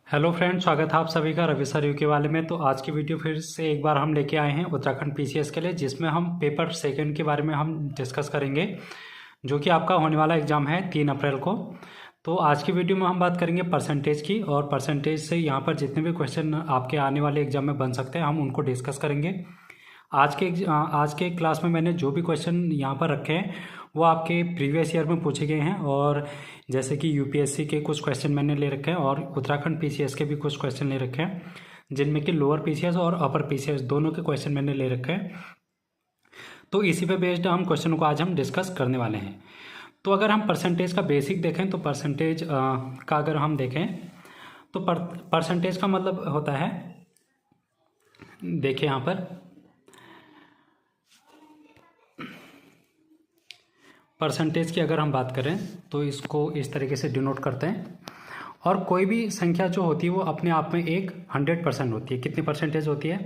Hello friend, स्वागत है आप सभी का रवि सर यूके वाले में। तो आज की वीडियो फिर से एक बार हम लेके आए हैं उत्तराखंड पीसीएस के लिए, जिसमें हम पेपर सेकंड के बारे में हम डिस्कस करेंगे, जो कि आपका होने वाला एग्ज़ाम है 3 अप्रैल को। तो आज की वीडियो में हम बात करेंगे परसेंटेज की, और परसेंटेज से यहाँ पर जितने भी क्वेश्चन आपके आने वाले एग्ज़ाम में बन सकते हैं हम उनको डिस्कस करेंगे। आज के क्लास में मैंने जो भी क्वेश्चन यहाँ पर रखे हैं वो आपके प्रीवियस ईयर में पूछे गए हैं, और जैसे कि यूपीएससी के कुछ क्वेश्चन मैंने ले रखे हैं और उत्तराखंड पीसीएस के भी कुछ क्वेश्चन ले रखे हैं, जिनमें कि लोअर पीसीएस और अपर पीसीएस दोनों के क्वेश्चन मैंने ले रखे हैं। तो इसी पे बेस्ड हम क्वेश्चनों को आज हम डिस्कस करने वाले हैं। तो अगर हम परसेंटेज का बेसिक देखें तो परसेंटेज का अगर हम देखें तो परसेंटेज का मतलब होता है, देखिए यहाँ पर परसेंटेज की अगर हम बात करें तो इसको इस तरीके से डिनोट करते हैं। और कोई भी संख्या जो होती है वो अपने आप में एक 100% होती है। कितनी परसेंटेज होती है?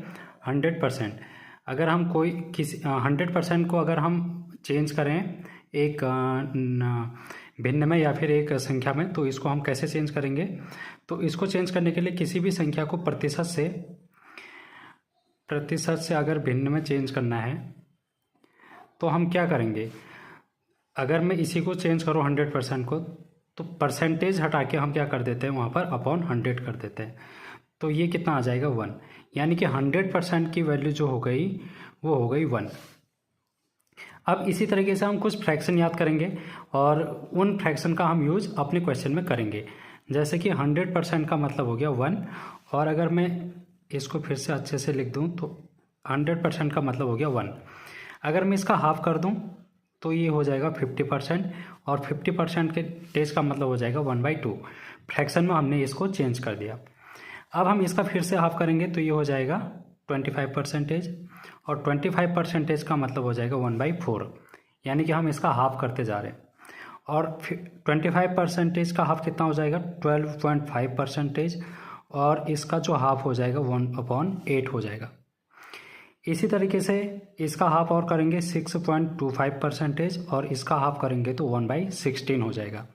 100%। अगर हम कोई किसी 100% को अगर हम चेंज करें एक भिन्न में या फिर एक संख्या में, तो इसको हम कैसे चेंज करेंगे? तो इसको चेंज करने के लिए किसी भी संख्या को प्रतिशत से अगर भिन्न में चेंज करना है तो हम क्या करेंगे? अगर मैं इसी को चेंज करूँ 100% को, तो परसेंटेज हटा के हम क्या कर देते हैं वहाँ पर अपॉन 100 कर देते हैं। तो ये कितना आ जाएगा? 1। यानी कि 100% की वैल्यू जो हो गई वो हो गई 1। अब इसी तरीके से हम कुछ फ्रैक्शन याद करेंगे और उन फ्रैक्शन का हम यूज अपने क्वेश्चन में करेंगे। जैसे कि 100% का मतलब हो गया 1, और अगर मैं इसको फिर से अच्छे से लिख दूँ तो 100% का मतलब हो गया 1। अगर मैं इसका हाफ कर दूँ तो ये हो जाएगा 50%, और 50% के टेज का मतलब हो जाएगा 1/2। फ्रैक्शन में हमने इसको चेंज कर दिया। अब हम इसका फिर से हाफ करेंगे तो ये हो जाएगा 25%, और 25% का मतलब हो जाएगा 1/4। यानी कि हम इसका हाफ करते जा रहे हैं। और 25% का हाफ कितना हो जाएगा? 12.5%, और इसका जो हाफ हो जाएगा 1/8 हो जाएगा। इसी तरीके से इसका हाफ और करेंगे 6.25%, और इसका हाफ करेंगे तो 1/16 हो जाएगा।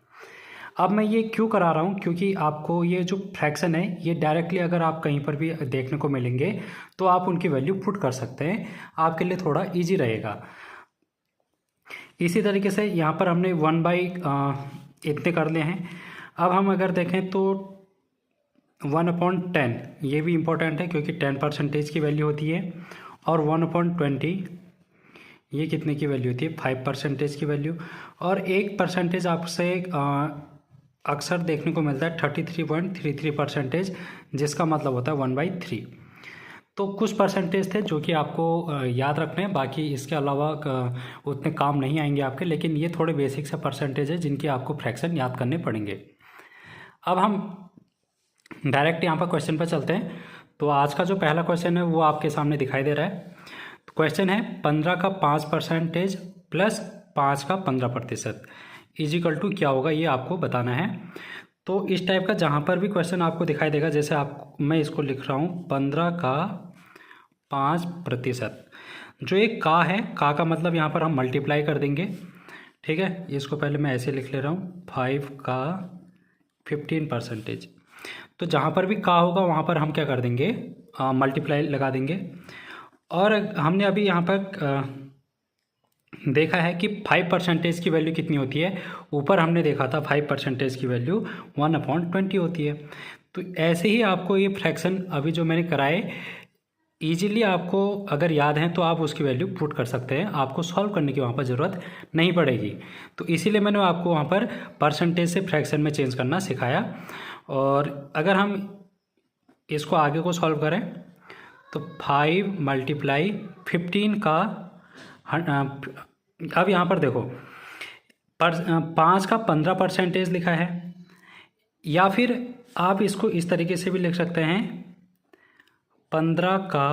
अब मैं ये क्यों करा रहा हूँ? क्योंकि आपको ये जो फ्रैक्शन है ये डायरेक्टली अगर आप कहीं पर भी देखने को मिलेंगे तो आप उनकी वैल्यू पुट कर सकते हैं, आपके लिए थोड़ा इजी रहेगा। इसी तरीके से यहाँ पर हमने 1/इतने कर लिए हैं। अब हम अगर देखें तो 1/10 ये भी इम्पोर्टेंट है, क्योंकि 10% की वैल्यू होती है। और 1/20 ये कितने की वैल्यू होती है? 5% की वैल्यू। और 1% आपसे अक्सर देखने को मिलता है 33.33%, जिसका मतलब होता है 1/3। तो कुछ परसेंटेज थे जो कि आपको याद रखने हैं, बाकी इसके अलावा उतने काम नहीं आएंगे आपके, लेकिन ये थोड़े बेसिक से परसेंटेज है जिनके आपको फ्रैक्शन याद करने पड़ेंगे। अब हम डायरेक्ट यहाँ पर क्वेश्चन पर चलते हैं। तो आज का जो पहला क्वेश्चन है वो आपके सामने दिखाई दे रहा है। तो क्वेश्चन है 15 का 5% प्लस 5 का 15% इजिकल टू क्या होगा, ये आपको बताना है। तो इस टाइप का जहाँ पर भी क्वेश्चन आपको दिखाई देगा, जैसे मैं इसको लिख रहा हूँ 15 का 5%। जो एक का है, का मतलब यहाँ पर हम मल्टीप्लाई कर देंगे, ठीक है। इसको पहले मैं ऐसे लिख ले रहा हूँ 5 का 15%। तो जहाँ पर भी का होगा वहाँ पर हम क्या कर देंगे? मल्टीप्लाई लगा देंगे। और हमने अभी यहाँ पर देखा है कि 5% की वैल्यू कितनी होती है। ऊपर हमने देखा था 5% की वैल्यू 1/20 होती है। तो ऐसे ही आपको ये फ्रैक्शन अभी जो मैंने कराए ईजिली आपको अगर याद है तो आप उसकी वैल्यू पुट कर सकते हैं, आपको सॉल्व करने की वहाँ पर ज़रूरत नहीं पड़ेगी। तो इसीलिए मैंने आपको वहाँ पर परसेंटेज से फ्रैक्शन में चेंज करना सिखाया। और अगर हम इसको आगे को सॉल्व करें तो 5 × 15 का अब यहाँ पर देखो 5 का 15% लिखा है, या फिर आप इसको इस तरीके से भी लिख सकते हैं 15 का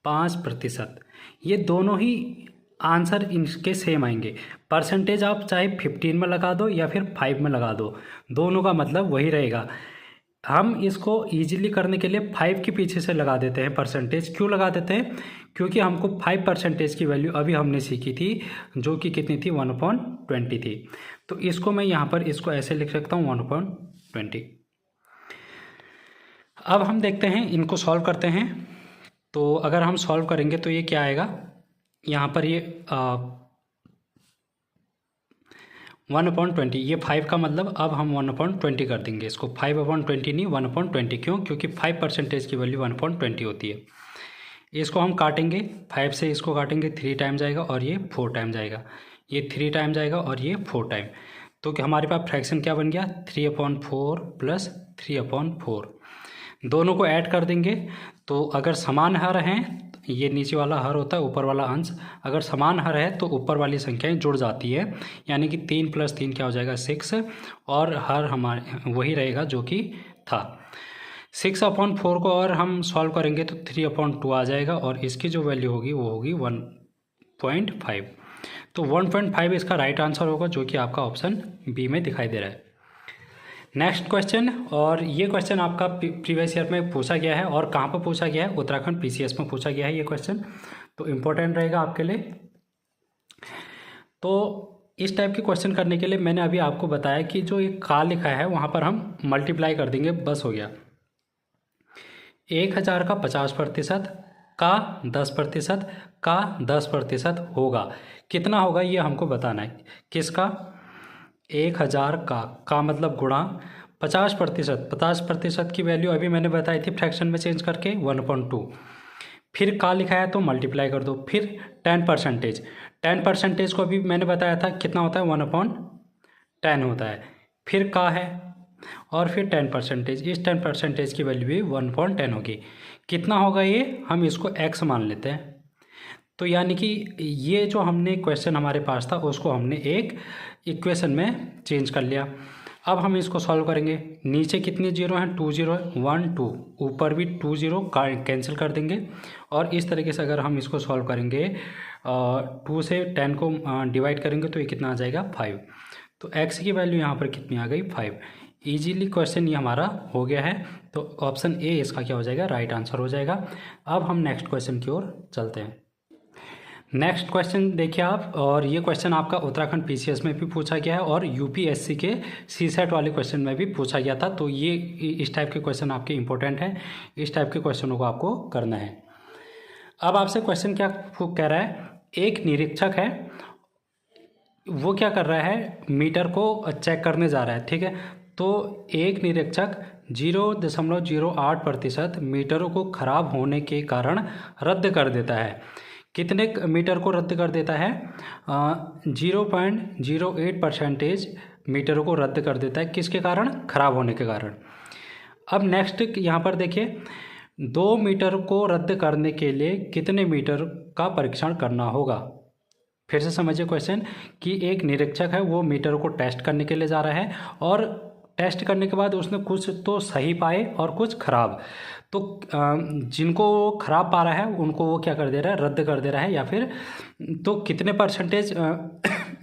5%। ये दोनों ही आंसर इनके सेम आएंगे। परसेंटेज आप चाहे 15 में लगा दो या फिर 5 में लगा दो, दोनों का मतलब वही रहेगा। हम इसको ईजिली करने के लिए 5 के पीछे से लगा देते हैं परसेंटेज। क्यों लगा देते हैं? क्योंकि हमको 5% की वैल्यू अभी हमने सीखी थी, जो कि कितनी थी? 1/20 थी। तो इसको मैं यहाँ पर इसको ऐसे लिख सकता हूँ 1/20। अब हम देखते हैं, इनको सॉल्व करते हैं। तो अगर हम सॉल्व करेंगे तो ये क्या आएगा, यहाँ पर ये 1/20, ये 5 का मतलब अब हम 1/20 कर देंगे इसको। 5/20 नहीं, 1/20। क्यों? क्योंकि 5% की वैल्यू 1/20 होती है। इसको हम काटेंगे, 5 से इसको काटेंगे, 3 टाइम जाएगा और ये 4 टाइम जाएगा, ये 3 टाइम जाएगा और ये 4 टाइम। तो कि हमारे पास फ्रैक्शन क्या बन गया, 3/4 प्लस 3/4। दोनों को ऐड कर देंगे। तो अगर समान हर हैं, ये नीचे वाला हर होता है, ऊपर वाला अंश, अगर समान हर है तो ऊपर वाली संख्याएं जुड़ जाती है, यानी कि 3 + 3 क्या हो जाएगा, 6, और हर हमारे वही रहेगा जो कि था। 6/4 को और हम सॉल्व करेंगे तो 3/2 आ जाएगा, और इसकी जो वैल्यू होगी वो होगी 1.5। तो 1.5 इसका राइट आंसर होगा, जो कि आपका ऑप्शन बी में दिखाई दे रहा है। नेक्स्ट क्वेश्चन, और ये क्वेश्चन आपका प्रीवियस ईयर में पूछा गया है, और कहाँ पर पूछा गया है, उत्तराखंड PCS में पूछा गया है ये क्वेश्चन, तो इम्पोर्टेंट रहेगा आपके लिए। तो इस टाइप के क्वेश्चन करने के लिए मैंने अभी आपको बताया कि जो एक का लिखा है वहाँ पर हम मल्टीप्लाई कर देंगे, बस हो गया। 1000 का 50% का 10% का 10% होगा, कितना होगा ये हमको बताना है। किसका? 1000 का मतलब गुणा 50%। 50% की वैल्यू अभी मैंने बताई थी फ्रैक्शन में चेंज करके 1/2। फिर का लिखा है तो मल्टीप्लाई कर दो। फिर 10%, 10% को अभी मैंने बताया था कितना होता है, 1/10 होता है। फिर का है और फिर 10%, इस 10% की वैल्यू भी 1/10 होगी। कितना होगा ये, हम इसको x मान लेते हैं। तो यानी कि ये जो हमने क्वेश्चन हमारे पास था उसको हमने एक इक्वेशन में चेंज कर लिया। अब हम इसको सॉल्व करेंगे। नीचे कितने जीरो हैं, 2 जीरो है, 1 2, ऊपर भी 2 जीरो कैंसिल कर देंगे। और इस तरीके से अगर हम इसको सॉल्व करेंगे, 2 से 10 को डिवाइड करेंगे तो ये कितना आ जाएगा, 5। तो x की वैल्यू यहाँ पर कितनी आ गई, 5। ईजीली क्वेश्चन ये हमारा हो गया है। तो ऑप्शन ए इसका क्या हो जाएगा, राइट आंसर हो जाएगा। अब हम नेक्स्ट क्वेश्चन की ओर चलते हैं। नेक्स्ट क्वेश्चन देखिए आप, और ये क्वेश्चन आपका उत्तराखंड PCS में भी पूछा गया है और UPSC के CSET वाले क्वेश्चन में भी पूछा गया था। तो ये इस टाइप के क्वेश्चन आपके इंपॉर्टेंट हैं, इस टाइप के क्वेश्चनों को आपको करना है। अब आपसे क्वेश्चन क्या कह रहा है, एक निरीक्षक है, वो क्या कर रहा है, मीटर को चेक करने जा रहा है, ठीक है। तो एक निरीक्षक 0.08% मीटरों को खराब होने के कारण रद्द कर देता है। कितने मीटर को रद्द कर देता है, 0.08% मीटरों को रद्द कर देता है। किसके कारण, खराब होने के कारण। अब नेक्स्ट यहाँ पर देखिए, 2 मीटर को रद्द करने के लिए कितने मीटर का परीक्षण करना होगा। फिर से समझिए क्वेश्चन, कि एक निरीक्षक है, वो मीटर को टेस्ट करने के लिए जा रहा है, और टेस्ट करने के बाद उसने कुछ तो सही पाए और कुछ खराब। तो जिनको वो खराब पा रहा है उनको वो क्या कर दे रहा है, रद्द कर दे रहा है, या फिर तो कितने परसेंटेज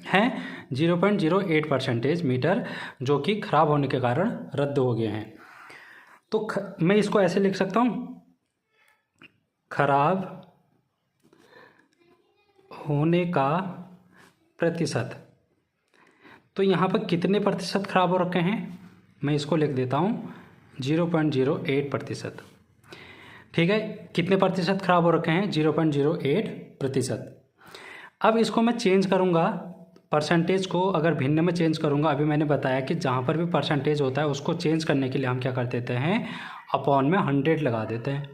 हैं, 0.08% मीटर जो कि खराब होने के कारण रद्द हो गए हैं। तो मैं इसको ऐसे लिख सकता हूँ, खराब होने का प्रतिशत। तो यहाँ पर कितने प्रतिशत खराब हो रखे हैं, मैं इसको लिख देता हूँ 0.08%। ठीक है, कितने प्रतिशत खराब हो रखे हैं, 0.08%। अब इसको मैं चेंज करूँगा, परसेंटेज को अगर भिन्न में चेंज करूँगा, अभी मैंने बताया कि जहाँ पर भी परसेंटेज होता है उसको चेंज करने के लिए हम क्या कर देते हैं, अपॉन में 100 लगा देते हैं।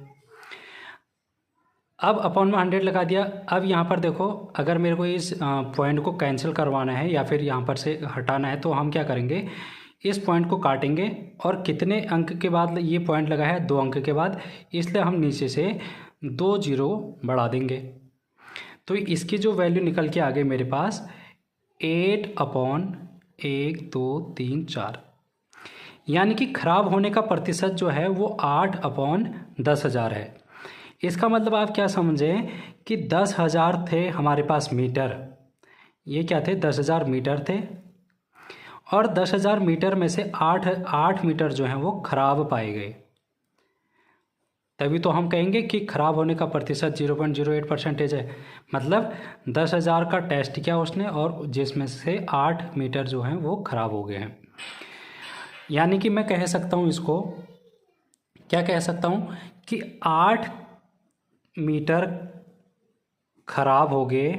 अब अपॉन में 100 लगा दिया। अब यहाँ पर देखो, अगर मेरे को इस पॉइंट को कैंसिल करवाना है या फिर यहाँ पर से हटाना है, तो हम क्या करेंगे, इस पॉइंट को काटेंगे, और कितने अंक के बाद ये पॉइंट लगा है, 2 अंक के बाद, इसलिए हम नीचे से 2 जीरो बढ़ा देंगे। तो इसकी जो वैल्यू निकल के आ गई मेरे पास 8/1, 2, 3, 4, यानी कि खराब होने का प्रतिशत जो है वो 8/10,000 है। इसका मतलब आप क्या समझें कि 10,000 थे हमारे पास मीटर, ये क्या थे, 10,000 मीटर थे, और 10,000 मीटर में से 8 मीटर जो हैं वो खराब पाए गए। तभी तो हम कहेंगे कि खराब होने का प्रतिशत 0.08% है। मतलब 10,000 का टेस्ट किया उसने, और जिसमें से 8 मीटर जो हैं वो खराब हो गए हैं। यानी कि मैं कह सकता हूँ इसको क्या कह सकता हूँ कि 8 मीटर खराब हो गए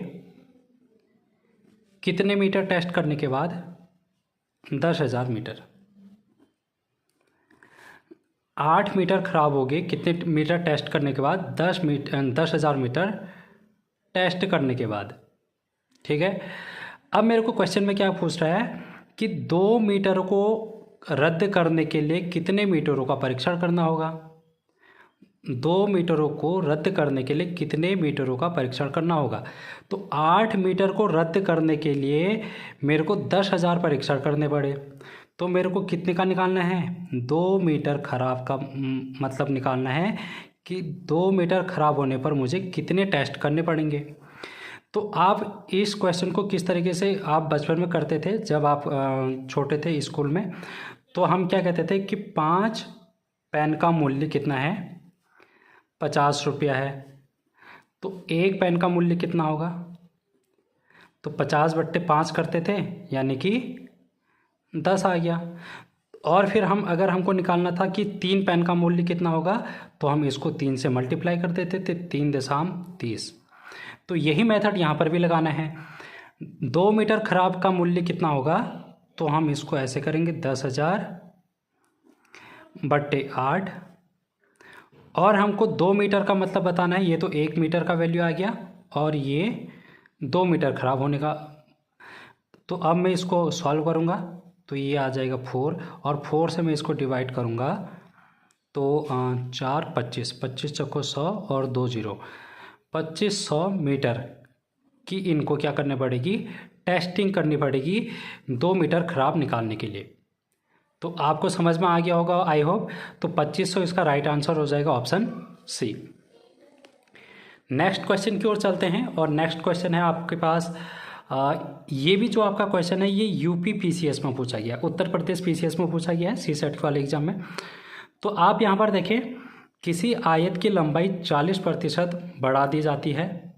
कितने मीटर टेस्ट करने के बाद? 10,000 मीटर। 8 मीटर खराब हो गए कितने मीटर टेस्ट करने के बाद? 10,000 मीटर टेस्ट करने के बाद। ठीक है, अब मेरे को क्वेश्चन में क्या पूछ रहा है कि 2 मीटर को रद्द करने के लिए कितने मीटरों का परीक्षण करना होगा? 2 मीटरों को रद्द करने के लिए कितने मीटरों का परीक्षण करना होगा? तो 8 मीटर को रद्द करने के लिए मेरे को 10,000 परीक्षण करने पड़े, तो मेरे को कितने का निकालना है? 2 मीटर खराब का मतलब निकालना है कि 2 मीटर खराब होने पर मुझे कितने टेस्ट करने पड़ेंगे। तो आप इस क्वेश्चन को किस तरीके से आप बचपन में करते थे जब आप छोटे थे स्कूल में, तो हम क्या कहते थे कि 5 पेन का मूल्य कितना है? 50 रुपया है। तो एक पेन का मूल्य कितना होगा? तो 50/5 करते थे, यानी कि 10 आ गया। और फिर अगर हमको निकालना था कि 3 पेन का मूल्य कितना होगा, तो हम इसको 3 से मल्टीप्लाई कर देते थे, 3 दशाम 30। तो यही मेथड यहाँ पर भी लगाना है। 2 मीटर खराब का मूल्य कितना होगा, तो हम इसको ऐसे करेंगे 10,000/8। और हमको 2 मीटर का मतलब बताना है, ये तो 1 मीटर का वैल्यू आ गया और ये 2 मीटर खराब होने का। तो अब मैं इसको सॉल्व करूँगा तो ये आ जाएगा 4, और 4 से मैं इसको डिवाइड करूँगा तो 4 25, 25 चौको 100 और 2 0, 2500 मीटर की इनको क्या करनी पड़ेगी? टेस्टिंग करनी पड़ेगी 2 मीटर खराब निकालने के लिए। तो आपको समझ में आ गया होगा आई होप। तो 2500 इसका राइट आंसर हो जाएगा ऑप्शन सी। नेक्स्ट क्वेश्चन की ओर चलते हैं, और नेक्स्ट क्वेश्चन है आपके पास ये भी जो आपका क्वेश्चन है ये यूपी पीसीएस में पूछा गया है, उत्तर प्रदेश पीसीएस में पूछा गया है सीसेट वाले एग्जाम में। तो आप यहाँ पर देखें, किसी आयत की लंबाई 40% बढ़ा दी जाती है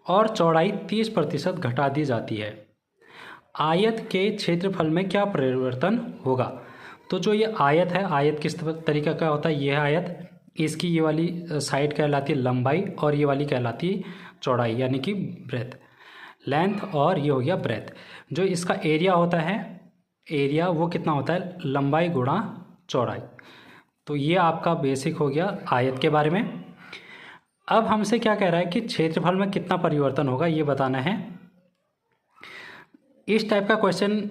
और चौड़ाई 30% घटा दी जाती है। आयत के क्षेत्रफल में क्या परिवर्तन होगा? तो जो ये आयत है, आयत किस तरीके का होता है? ये है आयत, इसकी ये वाली साइड कहलाती है लंबाई और ये वाली कहलाती है चौड़ाई, यानी कि ब्रेथ, लेंथ, और ये हो गया ब्रेथ। जो इसका एरिया होता है, एरिया वो कितना होता है? लंबाई गुणा चौड़ाई। तो ये आपका बेसिक हो गया आयत के बारे में। अब हमसे क्या कह रहा है कि क्षेत्रफल में कितना परिवर्तन होगा ये बताना है। इस टाइप का क्वेश्चन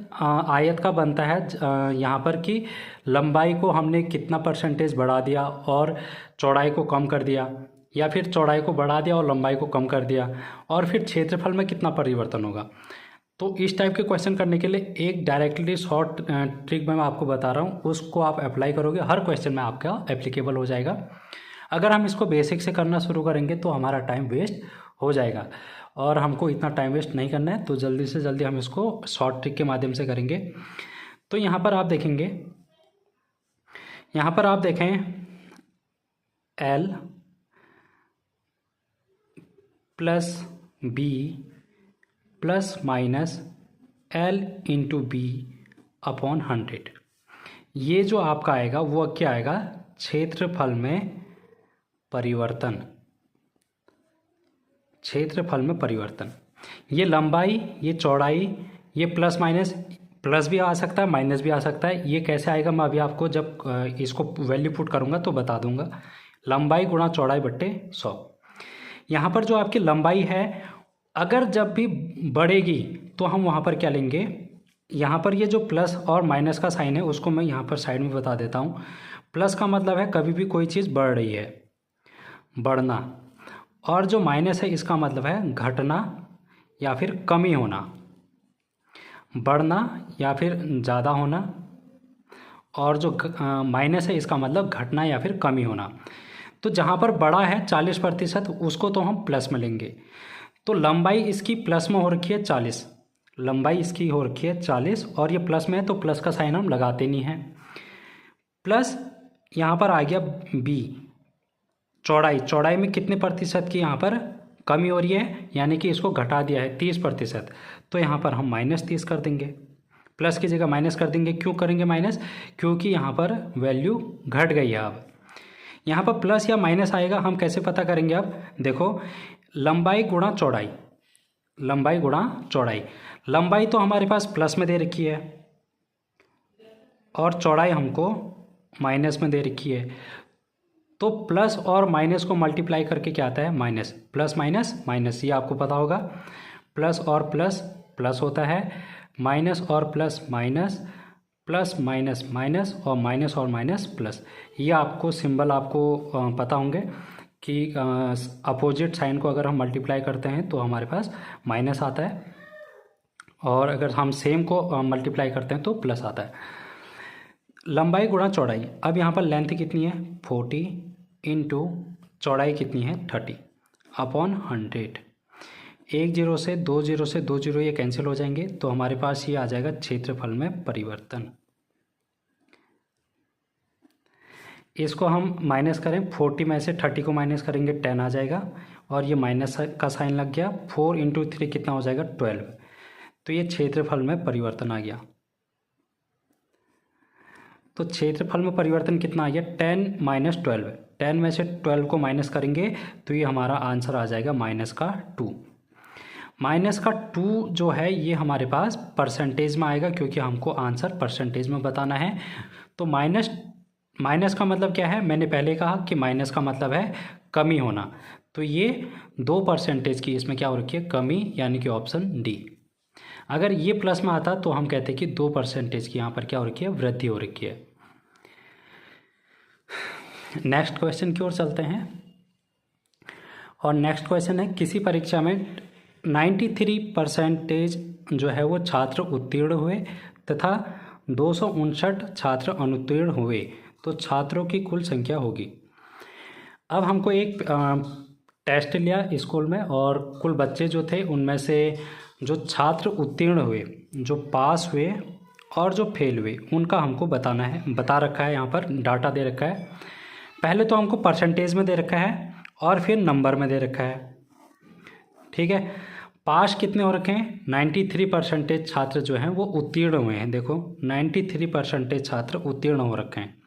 आयत का बनता है यहाँ पर कि लंबाई को हमने कितना % बढ़ा दिया और चौड़ाई को कम कर दिया, या फिर चौड़ाई को बढ़ा दिया और लंबाई को कम कर दिया, और फिर क्षेत्रफल में कितना परिवर्तन होगा। तो इस टाइप के क्वेश्चन करने के लिए एक डायरेक्टली शॉर्ट ट्रिक मैं आपको बता रहा हूँ, उसको आप अप्लाई करोगे हर क्वेश्चन में आपका एप्लीकेबल हो जाएगा। अगर हम इसको बेसिक से करना शुरू करेंगे तो हमारा टाइम वेस्ट हो जाएगा, और हमको इतना टाइम वेस्ट नहीं करना है, तो जल्दी से जल्दी हम इसको शॉर्ट ट्रिक के माध्यम से करेंगे। तो यहाँ पर आप देखेंगे, यहाँ पर आप देखें L + B ± L × B/100। ये जो आपका आएगा वो क्या आएगा? क्षेत्रफल में परिवर्तन, क्षेत्रफल में परिवर्तन। ये लंबाई, ये चौड़ाई, ये प्लस माइनस, प्लस भी आ सकता है माइनस भी आ सकता है। ये कैसे आएगा मैं अभी आपको जब इसको वैल्यू पुट करूँगा तो बता दूंगा। लंबाई गुणा चौड़ाई बट्टे 100। यहाँ पर जो आपकी लंबाई है अगर जब भी बढ़ेगी तो हम वहाँ पर क्या लेंगे? यहाँ पर ये जो प्लस और माइनस का साइन है उसको मैं यहाँ पर साइड में बता देता हूँ। प्लस का मतलब है कभी भी कोई चीज़ बढ़ रही है, बढ़ना, और जो माइनस है इसका मतलब है घटना या फिर कमी होना, बढ़ना या फिर ज़्यादा होना, और जो माइनस है इसका मतलब घटना या फिर कमी होना। तो जहाँ पर बड़ा है 40% उसको तो हम प्लस में लेंगे। तो लंबाई इसकी प्लस में हो रखी है 40, लंबाई इसकी हो रखी है 40 और ये प्लस में है तो प्लस का साइन हम लगाते नहीं हैं। प्लस यहाँ पर आ गया B, चौड़ाई, चौड़ाई में कितने प्रतिशत की यहाँ पर कमी हो रही है, यानी कि इसको घटा दिया है 30%। तो यहाँ पर हम -30 कर देंगे, प्लस की जगह माइनस कर देंगे। क्यों करेंगे माइनस? क्योंकि यहाँ पर वैल्यू घट गई है अब। यहाँ पर प्लस या माइनस आएगा, हम कैसे पता करेंगे? अब देखो, लंबाई गुणा चौड़ाई, लंबाई गुणा चौड़ाई। लंबाई तो हमारे पास प्लस में दे रखी है और चौड़ाई हमको माइनस में दे रखी है। तो प्लस और माइनस को मल्टीप्लाई करके क्या आता है? माइनस। प्लस माइनस माइनस, ये आपको पता होगा। प्लस और प्लस प्लस होता है, माइनस और plus minus, plus minus minus, और माइनस और माइनस प्लस। ये आपको सिंबल आपको पता होंगे कि अपोजिट साइन को अगर हम मल्टीप्लाई करते हैं तो हमारे पास माइनस आता है, और अगर हम सेम को मल्टीप्लाई करते हैं तो प्लस आता है। लंबाई गुणा चौड़ाई। अब यहाँ पर लेंथ कितनी है? 40 इंटू चौड़ाई कितनी है? 30 अपॉन 100। एक जीरो से दो जीरो ये कैंसिल हो जाएंगे, तो हमारे पास ये आ जाएगा क्षेत्रफल में परिवर्तन। इसको हम माइनस करें, 40 में से 30 को माइनस करेंगे 10 आ जाएगा, और ये माइनस का साइन लग गया। 4 इंटू 3 कितना हो जाएगा? 12। तो ये क्षेत्रफल में परिवर्तन आ गया। तो क्षेत्रफल में परिवर्तन कितना आ गया? 10 माइनस 12। 10 में से 12 को माइनस करेंगे तो ये हमारा आंसर आ जाएगा -2। -2 जो है ये हमारे पास परसेंटेज में आएगा, क्योंकि हमको आंसर परसेंटेज में बताना है। तो माइनस का मतलब क्या है? मैंने पहले कहा कि माइनस का मतलब है कमी होना। तो ये 2% की इसमें क्या हो रखी है? कमी, यानी कि ऑप्शन डी। अगर ये प्लस में आता तो हम कहते कि 2% की यहाँ पर क्या हो रखी है? वृद्धि हो रखी है। नेक्स्ट क्वेश्चन की ओर चलते हैं, और नेक्स्ट क्वेश्चन है, किसी परीक्षा में 93% जो है वो छात्र उत्तीर्ण हुए तथा 259 छात्र अनुत्तीर्ण हुए, तो छात्रों की कुल संख्या होगी। अब हमको एक टेस्ट लिया स्कूल में, और कुल बच्चे जो थे उनमें से जो छात्र उत्तीर्ण हुए, जो पास हुए और जो फेल हुए, उनका हमको बताना है। बता रखा है यहाँ पर, डाटा दे रखा है। पहले तो हमको परसेंटेज में दे रखा है और फिर नंबर में दे रखा है, ठीक है। पास कितने हो रखे हैं? 93% छात्र जो हैं वो उत्तीर्ण हुए हैं। देखो 93% छात्र उत्तीर्ण हो रखे हैं।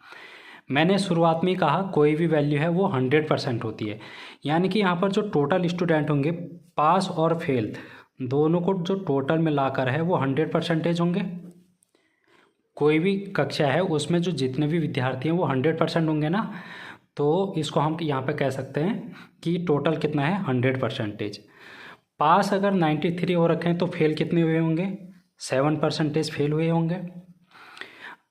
मैंने शुरुआत में ही कहा कोई भी वैल्यू है वो 100% होती है, यानी कि यहाँ पर जो टोटल स्टूडेंट होंगे पास और फेल दोनों को जो टोटल मिलाकर है वो 100% होंगे। कोई भी कक्षा है उसमें जो जितने भी विद्यार्थी हैं वो 100% होंगे ना, तो इसको हम यहाँ पे कह सकते हैं कि टोटल कितना है? 100%। पास अगर 93 हो रखे हैं तो फेल कितने हुए होंगे? 7% फेल हुए होंगे।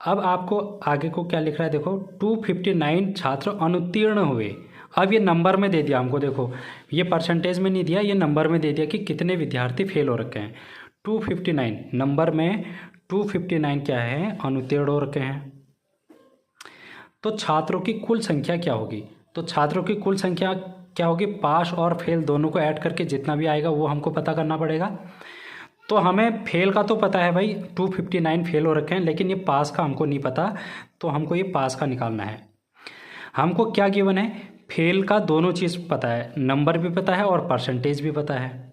अब आपको आगे को क्या लिख रहा है? देखो 259 छात्र अनुत्तीर्ण हुए। अब ये नंबर में दे दिया हमको, देखो ये परसेंटेज में नहीं दिया, ये नंबर में दे दिया कि कितने विद्यार्थी फेल हो रखे हैं। 259 नंबर में 259 क्या है? अनुत्तीर्ण हो रखे हैं। तो छात्रों की कुल संख्या क्या होगी? तो छात्रों की कुल संख्या क्या होगी? पास और फेल दोनों को ऐड करके जितना भी आएगा वो हमको पता करना पड़ेगा। तो हमें फेल का तो पता है भाई, 259 फेल हो रखे हैं, लेकिन ये पास का हमको नहीं पता, तो हमको ये पास का निकालना है। हमको क्या गिवन है? फेल का दोनों चीज़ पता है, नंबर भी पता है और परसेंटेज भी पता है।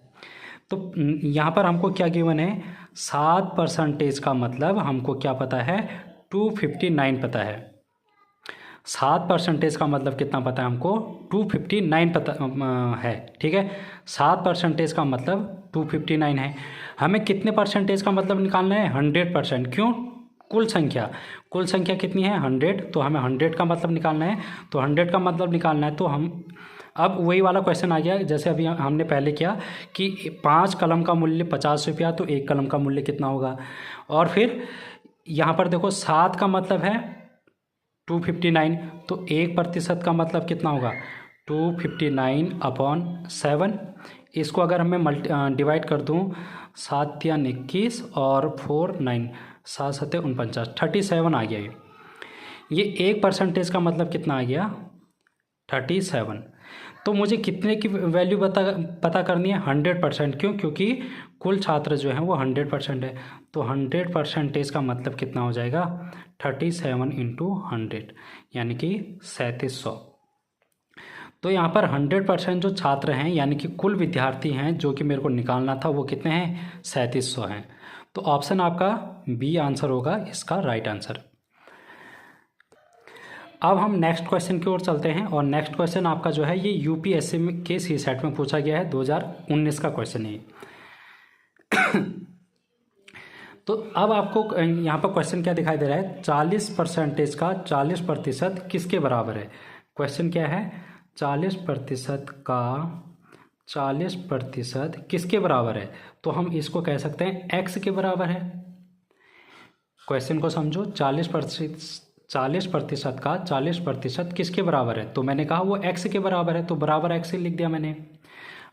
तो यहाँ पर हमको क्या गिवन है? 7% का मतलब हमको क्या पता है? 259 पता है। 7% का मतलब कितना पता है हमको? 259 पता है, ठीक है। 7% का मतलब 259 है। हमें कितने परसेंटेज का मतलब निकालना है? 100%। क्यों? कुल संख्या कितनी है? 100। तो हमें 100 का मतलब निकालना है। तो 100 का मतलब निकालना है तो हम अब वही वाला क्वेश्चन आ गया जैसे अभी हमने पहले किया कि 5 कलम का मूल्य 50 रुपया, तो 1 कलम का मूल्य कितना होगा। और फिर यहाँ पर देखो 7 का मतलब है 259, तो 1% का मतलब कितना होगा? 259/7। इसको अगर मैं डिवाइड कर दूँ, 7 या 21 और 4 9, 7 7 49, 37 आ गया ये 1% का मतलब कितना आ गया? 37। तो मुझे कितने की वैल्यू पता करनी है? 100%। क्यों? क्योंकि कुल छात्र जो हैं वो 100% है। तो 100% का मतलब कितना हो जाएगा? 37 × 100, यानी कि 3700। तो यहाँ पर 100% जो छात्र हैं यानी कि कुल विद्यार्थी हैं जो कि मेरे को निकालना था वो कितने हैं? 3700 हैं। तो ऑप्शन आपका बी आंसर होगा इसका राइट आंसर। अब हम नेक्स्ट क्वेश्चन की ओर चलते हैं, और नेक्स्ट क्वेश्चन आपका जो है ये यूपीएससी के सी सेट में पूछा गया है, 2019 का क्वेश्चन है। तो अब आपको यहाँ पर क्वेश्चन क्या दिखाई दे रहा है, 40% का 40% किसके बराबर है। क्वेश्चन क्या है, 40% का 40% किसके बराबर है। तो हम इसको कह सकते हैं x के बराबर है। क्वेश्चन को समझो, 40% का 40% किसके बराबर है। तो मैंने कहा वो x के बराबर है, तो बराबर x लिख दिया मैंने।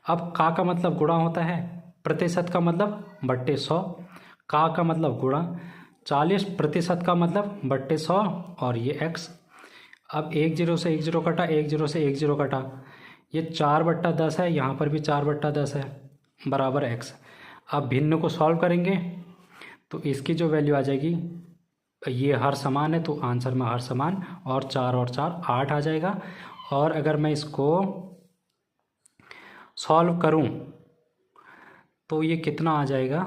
अब का मतलब गुणा होता है, प्रतिशत का मतलब बट्टे 100, का मतलब गुणा, 40% का मतलब बट्टे 100 और ये x। अब 1 0 से 1 0 कटा, 1 0 से 1 0 कटा, ये 4/10 है, यहाँ पर भी 4/10 है, बराबर x। अब भिन्न को सॉल्व करेंगे तो इसकी जो वैल्यू आ जाएगी, ये हर समान है तो आंसर में हर समान, और 4 8 आ जाएगा। और अगर मैं इसको सॉल्व करूं तो ये कितना आ जाएगा,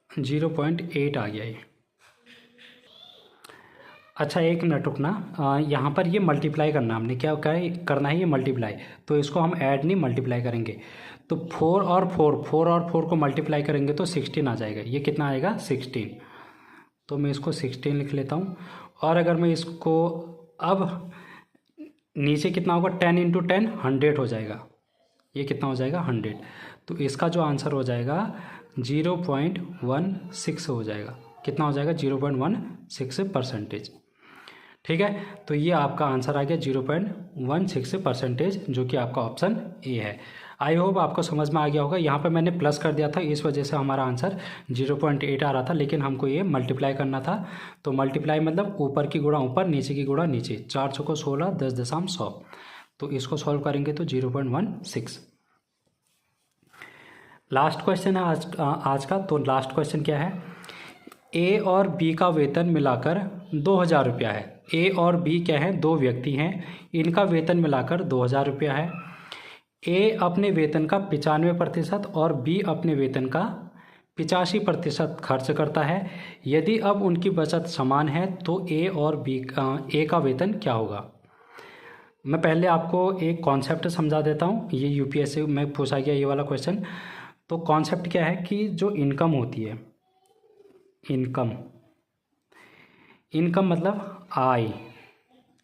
0.8 आ गया ये। अच्छा एक मिनट रुकना, यहाँ पर ये मल्टीप्लाई करना, हमने क्या करना है, ये मल्टीप्लाई, तो इसको हम ऐड नहीं मल्टीप्लाई करेंगे। तो 4 और 4 को मल्टीप्लाई करेंगे तो 16 आ जाएगा। ये कितना आएगा, 16। तो मैं इसको 16 लिख लेता हूँ। और अगर मैं इसको, अब नीचे कितना होगा, 10 × 10 100 हो जाएगा। ये कितना हो जाएगा, 100। तो इसका जो आंसर हो जाएगा 0.16 हो जाएगा। कितना हो जाएगा, 0.16%। ठीक है, तो ये आपका आंसर आ गया 0.16%, जो कि आपका ऑप्शन ए है। आई होप आपको समझ में आ गया होगा। यहाँ पे मैंने प्लस कर दिया था, इस वजह से हमारा आंसर 0.8 आ रहा था, लेकिन हमको ये मल्टीप्लाई करना था। तो मल्टीप्लाई मतलब ऊपर की गुणा ऊपर, नीचे की गुणा नीचे, 4 चौको 16, 10,100। तो इसको सॉल्व करेंगे तो 0.16। लास्ट क्वेश्चन है आज का। तो लास्ट क्वेश्चन क्या है, ए और बी का वेतन मिलाकर 2,000 रुपया है। ए और बी क्या है, दो व्यक्ति हैं, इनका वेतन मिलाकर 2,000 रुपया है। ए अपने वेतन का 95% और बी अपने वेतन का 85% खर्च करता है। यदि अब उनकी बचत समान है तो ए का वेतन क्या होगा। मैं पहले आपको एक कॉन्सेप्ट समझा देता हूँ, ये यूपीएससी में पूछा गया ये वाला क्वेश्चन। तो कॉन्सेप्ट क्या है कि जो इनकम होती है, इनकम मतलब आय,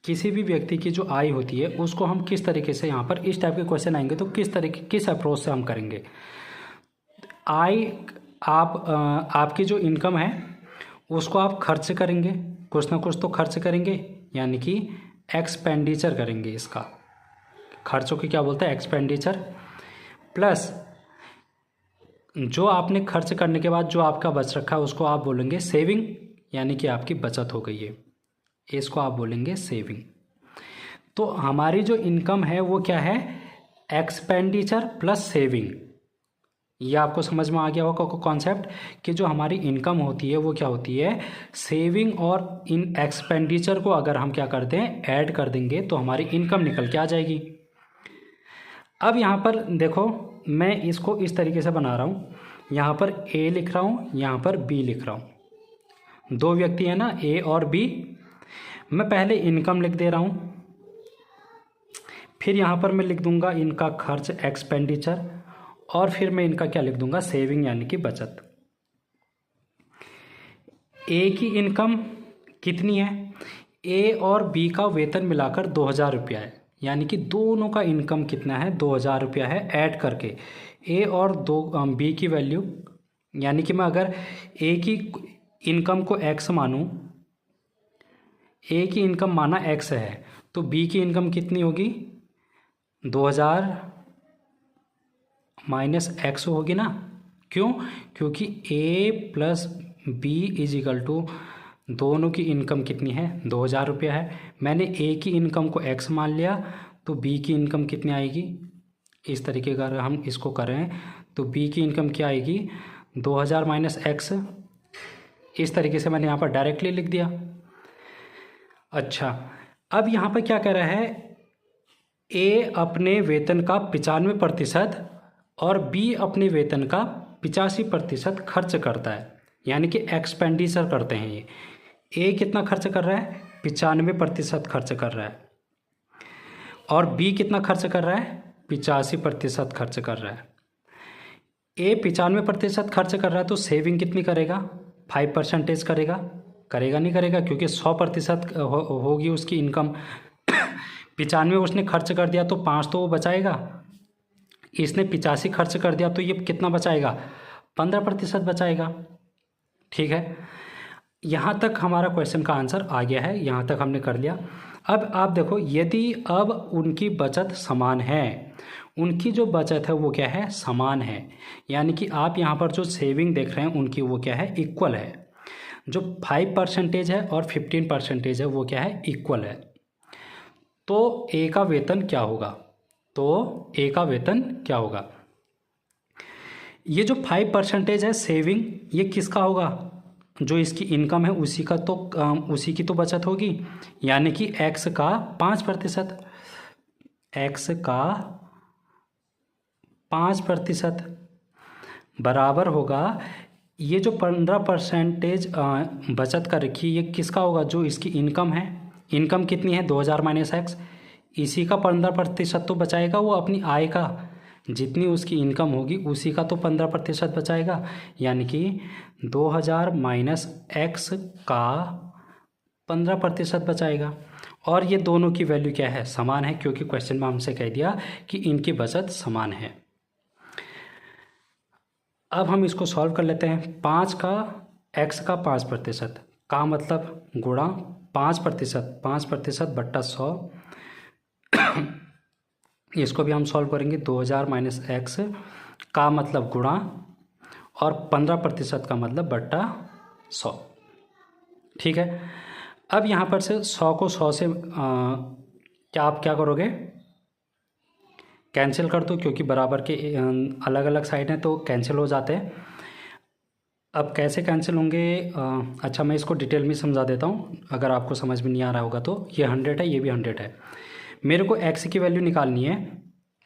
किसी भी व्यक्ति की जो आय होती है उसको हम किस तरीके से, यहाँ पर इस टाइप के क्वेश्चन आएंगे तो किस अप्रोच से हम करेंगे। आय, आपकी जो इनकम है उसको आप खर्च करेंगे, कुछ ना कुछ तो खर्च करेंगे, यानी कि एक्सपेंडिचर करेंगे। इसका खर्चों की क्या बोलते हैं, एक्सपेंडिचर। प्लस जो आपने खर्च करने के बाद जो आपका बच रखा है उसको आप बोलेंगे सेविंग, यानी कि आपकी बचत हो गई है, इसको आप बोलेंगे सेविंग। तो हमारी जो इनकम है वो क्या है, एक्सपेंडिचर प्लस सेविंग। ये आपको समझ में आ गया होगा कॉन्सेप्ट कि जो हमारी इनकम होती है वो क्या होती है, सेविंग और इन एक्सपेंडिचर को अगर हम क्या करते हैं, ऐड कर देंगे तो हमारी इनकम निकल के आ जाएगी। अब यहाँ पर देखो, मैं इसको इस तरीके से बना रहा हूँ, यहाँ पर ए लिख रहा हूँ, यहाँ पर बी लिख रहा हूँ। दो व्यक्ति हैं ना, ए और बी। मैं पहले इनकम लिख दे रहा हूँ, फिर यहाँ पर मैं लिख दूंगा इनका खर्च एक्सपेंडिचर, और फिर मैं इनका क्या लिख दूंगा, सेविंग यानी कि बचत। ए की इनकम कितनी है, ए और बी का वेतन मिलाकर 2,000 रुपया है, यानी कि दोनों का इनकम कितना है, 2,000 रुपया है। ऐड करके ए और बी की वैल्यू, यानी कि मैं अगर ए की इनकम को एक्स मानूं, ए की इनकम माना एक्स है, तो बी की इनकम कितनी होगी, 2,000 माइनस एक्स होगी ना। क्यों, क्योंकि A plus B is equal to, दोनों की इनकम कितनी है, 2,000 रुपया है। मैंने ए की इनकम को एक्स मान लिया, तो बी की इनकम कितनी आएगी, इस तरीके का अगर हम इसको करें तो बी की इनकम क्या आएगी, 2,000 माइनस एक्स। इस तरीके से मैंने यहाँ पर डायरेक्टली लिख दिया। अच्छा, अब यहाँ पर क्या कह रहा है, ए अपने वेतन का 95% और बी अपने वेतन का 85% खर्च करता है, यानी कि एक्सपेंडिचर करते हैं ये। ए कितना खर्च कर रहा है? 95% खर्च कर रहा है, और बी कितना खर्च कर रहा है? 85% खर्च कर रहा है। ए 95% खर्च कर रहा है तो सेविंग कितनी करेगा? 5% करेगा? करेगा नहीं करेगा, क्योंकि 100% होगी उसकी इनकम। 95 उसने खर्च कर दिया तो 5 तो वो बचाएगा। इसने 85 खर्च कर दिया तो ये कितना बचाएगा? 15% बचाएगा। ठीक है, यहाँ तक हमारा क्वेश्चन का आंसर आ गया है, यहाँ तक हमने कर लिया। अब आप देखो, यदि अब उनकी बचत समान है, उनकी जो बचत है वो क्या है? समान है, यानी कि आप यहाँ पर जो सेविंग देख रहे हैं उनकी वो क्या है? इक्वल है। जो 5% है और 15% है वो क्या है? इक्वल है। तो ए का वेतन क्या होगा? तो ए का वेतन क्या होगा? ये जो 5% है सेविंग, ये किसका होगा? जो इसकी इनकम है उसी का, तो उसी की तो बचत होगी, यानी कि एक्स का 5%, एक्स का 5% बराबर होगा ये जो 15% बचत कर रखी है, ये किसका होगा? जो इसकी इनकम है। इनकम कितनी है? 2000 माइनस एक्स। इसी का 15% तो बचाएगा वो अपनी आय का, जितनी उसकी इनकम होगी उसी का तो 15% बचाएगा, यानी कि 2000 माइनस एक्स का 15% बचाएगा। और ये दोनों की वैल्यू क्या है? समान है, क्योंकि क्वेश्चन में हमसे कह दिया कि इनकी बचत समान है। अब हम इसको सॉल्व कर लेते हैं। 5 का एक्स का 5% का मतलब गुणा 5%, 5% बट्टा 100। इसको भी हम सॉल्व करेंगे। 2000 माइनस एक्स का मतलब गुणा, और 15% का मतलब बट्टा 100। ठीक है, अब यहाँ पर से 100 को 100 से क्या आप क्या करोगे? कैंसिल कर दो, क्योंकि बराबर के अलग अलग साइड हैं तो कैंसिल हो जाते हैं। अब कैसे कैंसिल होंगे? अच्छा, मैं इसको डिटेल में समझा देता हूँ, अगर आपको समझ में नहीं आ रहा होगा तो। ये 100 है, ये भी 100 है। मेरे को x की वैल्यू निकालनी है।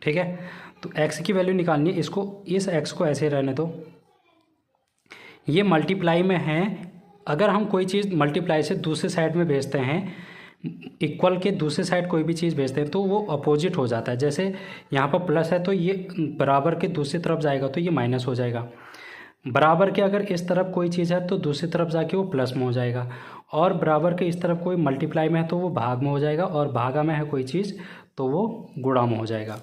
ठीक है, तो x की वैल्यू निकालनी है। इसको, इस x को ऐसे रहने दो। ये मल्टीप्लाई में है। अगर हम कोई चीज़ मल्टीप्लाई से दूसरे साइड में भेजते हैं, इक्वल के दूसरे साइड कोई भी चीज़ भेजते हैं, तो वो अपोजिट हो जाता है। जैसे यहाँ पर प्लस है तो ये बराबर के दूसरी तरफ जाएगा तो ये माइनस हो जाएगा। बराबर के अगर इस तरफ कोई चीज़ है तो दूसरी तरफ जाके वो प्लस में हो जाएगा, और बराबर के इस तरफ कोई मल्टीप्लाई में है तो वो भाग में हो जाएगा, और भागा में है कोई चीज़ तो वो गुणा में हो जाएगा।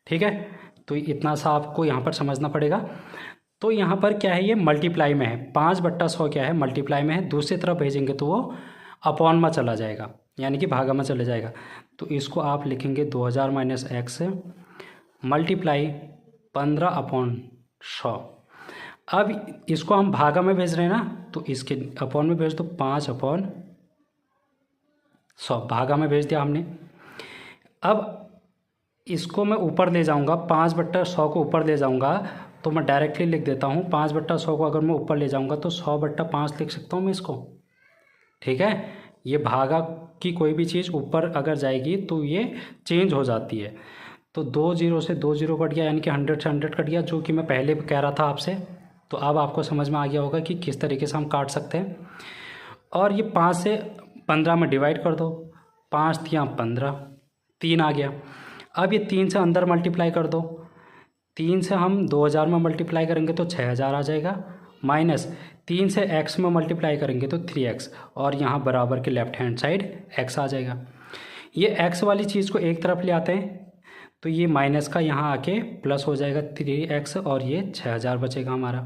ठीक है, तो इतना सा आपको यहाँ पर समझना पड़ेगा। तो यहाँ पर क्या है? ये मल्टीप्लाई में है। 5/100 क्या है? मल्टीप्लाई में है। दूसरी तरफ भेजेंगे तो वो अपॉन में चला जाएगा, यानी कि भागा में चले जाएगा। तो इसको आप लिखेंगे 2000 माइनस एक्स मल्टीप्लाई 15/100। अब इसको हम भागा में भेज रहे हैं ना, तो इसके अपॉन में भेज दो। 5/100 भागा में भेज दिया हमने। अब इसको मैं ऊपर ले जाऊंगा, 5/100 को ऊपर ले जाऊंगा तो मैं डायरेक्टली लिख देता हूँ। 5/100 को अगर मैं ऊपर ले जाऊंगा तो 100/5 लिख सकता हूँ मैं इसको। ठीक है, ये भागा की कोई भी चीज़ ऊपर अगर जाएगी तो ये चेंज हो जाती है। तो 2 0 से 2 0 कट गया, यानी कि 100 से 100 कट गया, जो कि मैं पहले कह रहा था आपसे। तो अब आपको समझ में आ गया होगा कि किस तरीके से हम काट सकते हैं। और ये 5 से 15 में डिवाइड कर दो। 5 या 15, 3 आ गया। अब ये 3 से अंदर मल्टीप्लाई कर दो। 3 से हम 2000 में मल्टीप्लाई करेंगे तो 6000 आ जाएगा, माइनस 3 से x में मल्टीप्लाई करेंगे तो 3x, और यहाँ बराबर के लेफ्ट हैंड साइड x आ जाएगा। ये x वाली चीज़ को एक तरफ ले आते हैं तो ये माइनस का यहाँ आके प्लस हो जाएगा 3x, और ये 6000 बचेगा हमारा।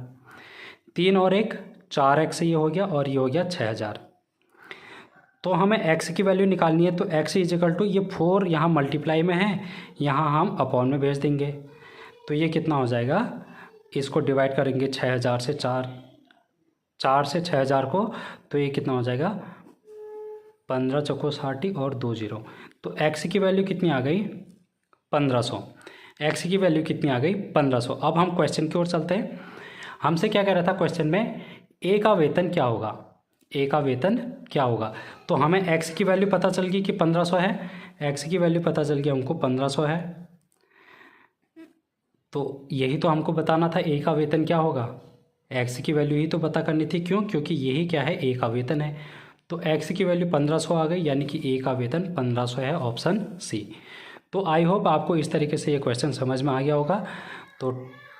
3 और 1 4x ये हो गया, और ये हो गया 6000। तो हमें x की वैल्यू निकालनी है, तो x इजिकल टू ये 4 यहाँ मल्टीप्लाई में है, यहाँ हम अपॉन में भेज देंगे। तो ये कितना हो जाएगा? इसको डिवाइड करेंगे 6000 से 4 से 6000 को, तो ये कितना हो जाएगा? 15 चौको 60 और 2 0। तो x की वैल्यू कितनी आ गई? 1500। x की वैल्यू कितनी आ गई? 1500। अब हम क्वेश्चन की ओर चलते हैं। हमसे क्या कह रहा था क्वेश्चन में? a का वेतन क्या होगा? a का वेतन क्या होगा? तो हमें x की वैल्यू पता चल गई कि 1500 है। x की वैल्यू पता चल गई हमको 1500 है। तो यही तो हमको बताना था ए का वेतन क्या होगा, एक्स की वैल्यू ही तो पता करनी थी। क्यों? क्योंकि यही क्या है, ए का वेतन है। तो एक्स की वैल्यू 1500 आ गई, यानी कि ए का वेतन 1500 है, ऑप्शन सी। तो आई होप आपको इस तरीके से ये क्वेश्चन समझ में आ गया होगा। तो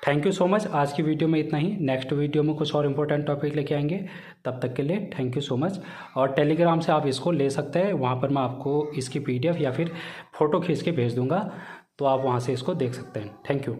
थैंक यू सो मच। आज की वीडियो में इतना ही। नेक्स्ट वीडियो में कुछ और इम्पोर्टेंट टॉपिक लेके आएंगे। तब तक के लिए थैंक यू सो मच। और टेलीग्राम से आप इसको ले सकते हैं, वहाँ पर मैं आपको इसकी PDF या फिर फ़ोटो खींच के भेज दूँगा, तो आप वहाँ से इसको देख सकते हैं। Thank you.